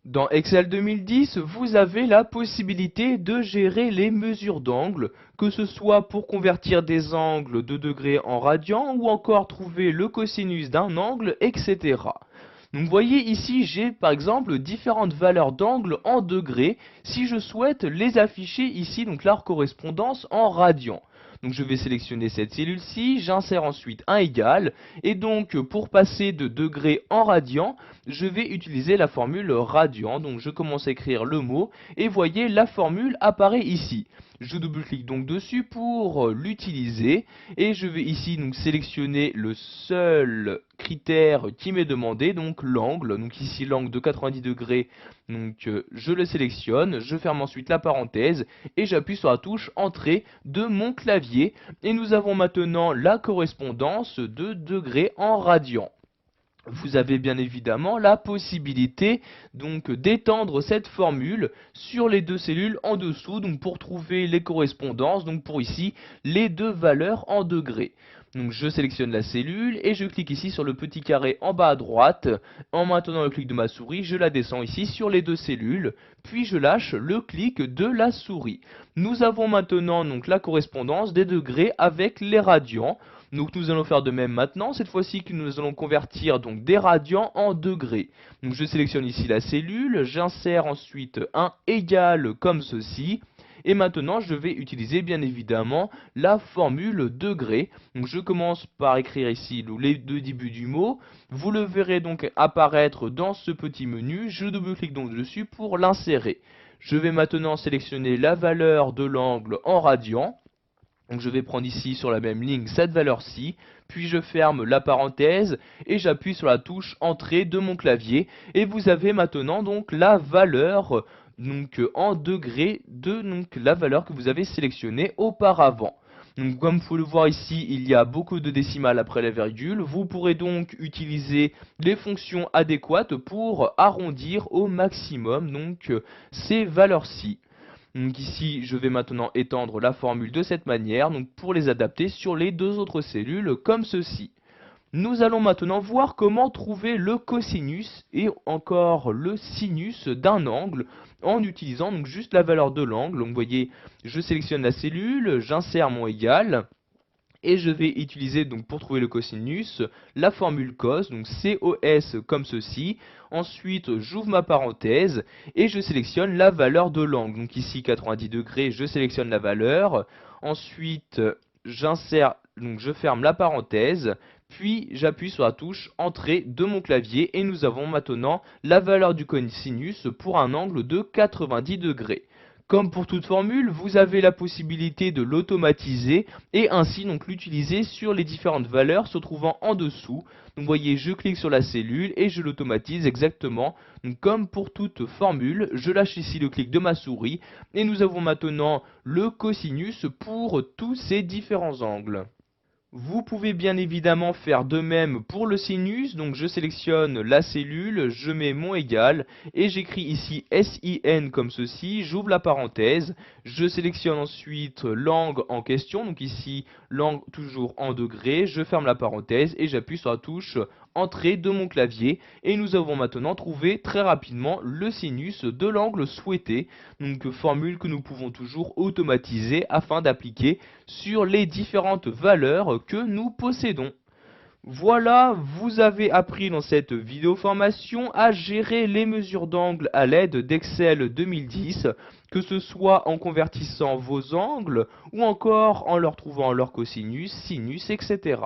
Dans Excel 2010, vous avez la possibilité de gérer les mesures d'angle, que ce soit pour convertir des angles de degrés en radians ou encore trouver le cosinus d'un angle, etc. Donc vous voyez ici, j'ai par exemple différentes valeurs d'angle en degrés si je souhaite les afficher ici, donc leur correspondance en radians. Donc je vais sélectionner cette cellule-ci, j'insère ensuite un égal, et donc pour passer de degrés en radians, je vais utiliser la formule radian. Donc je commence à écrire le mot, et voyez la formule apparaît ici. Je double-clique donc dessus pour l'utiliser, et je vais ici donc sélectionner le seul critère qui m'est demandé, donc l'angle. Donc ici l'angle de 90 degrés, donc je le sélectionne, je ferme ensuite la parenthèse et j'appuie sur la touche entrée de mon clavier et nous avons maintenant la correspondance de degrés en radians. Vous avez bien évidemment la possibilité donc d'étendre cette formule sur les deux cellules en dessous, donc pour trouver les correspondances, donc pour ici les deux valeurs en degrés. Donc je sélectionne la cellule et je clique ici sur le petit carré en bas à droite. En maintenant le clic de ma souris, je la descends ici sur les deux cellules, puis je lâche le clic de la souris. Nous avons maintenant donc la correspondance des degrés avec les radians. Donc nous allons faire de même maintenant, cette fois-ci que nous allons convertir donc des radians en degrés. Donc je sélectionne ici la cellule, j'insère ensuite un égal comme ceci. Et maintenant je vais utiliser bien évidemment la formule degré. Donc je commence par écrire ici les deux débuts du mot. Vous le verrez donc apparaître dans ce petit menu. Je double-clique donc dessus pour l'insérer. Je vais maintenant sélectionner la valeur de l'angle en radians. Donc je vais prendre ici sur la même ligne cette valeur-ci, puis je ferme la parenthèse et j'appuie sur la touche entrée de mon clavier et vous avez maintenant donc la valeur donc en degrés de donc la valeur que vous avez sélectionnée auparavant. Donc comme vous pouvez le voir ici, il y a beaucoup de décimales après la virgule. Vous pourrez donc utiliser les fonctions adéquates pour arrondir au maximum donc ces valeurs-ci. Donc ici, je vais maintenant étendre la formule de cette manière, donc pour les adapter sur les deux autres cellules comme ceci. Nous allons maintenant voir comment trouver le cosinus et encore le sinus d'un angle en utilisant donc juste la valeur de l'angle. Donc vous voyez, je sélectionne la cellule, j'insère mon égal. Et je vais utiliser donc pour trouver le cosinus la formule cos, donc COS comme ceci. Ensuite j'ouvre ma parenthèse et je sélectionne la valeur de l'angle. Donc ici 90 degrés, je sélectionne la valeur. Ensuite j'insère, donc je ferme la parenthèse. Puis j'appuie sur la touche entrée de mon clavier et nous avons maintenant la valeur du cosinus pour un angle de 90 degrés. Comme pour toute formule, vous avez la possibilité de l'automatiser et ainsi donc l'utiliser sur les différentes valeurs se trouvant en dessous. Donc vous voyez, je clique sur la cellule et je l'automatise exactement. Donc comme pour toute formule, je lâche ici le clic de ma souris et nous avons maintenant le cosinus pour tous ces différents angles. Vous pouvez bien évidemment faire de même pour le sinus, donc je sélectionne la cellule, je mets mon égal et j'écris ici SIN comme ceci, j'ouvre la parenthèse, je sélectionne ensuite l'angle en question, donc ici l'angle toujours en degrés, je ferme la parenthèse et j'appuie sur la touche entrée de mon clavier et nous avons maintenant trouvé très rapidement le sinus de l'angle souhaité, donc formule que nous pouvons toujours automatiser afin d'appliquer sur les différentes valeurs que nous possédons. Voilà, vous avez appris dans cette vidéo formation à gérer les mesures d'angle à l'aide d'Excel 2010, que ce soit en convertissant vos angles ou encore en leur trouvant leur cosinus, sinus, etc.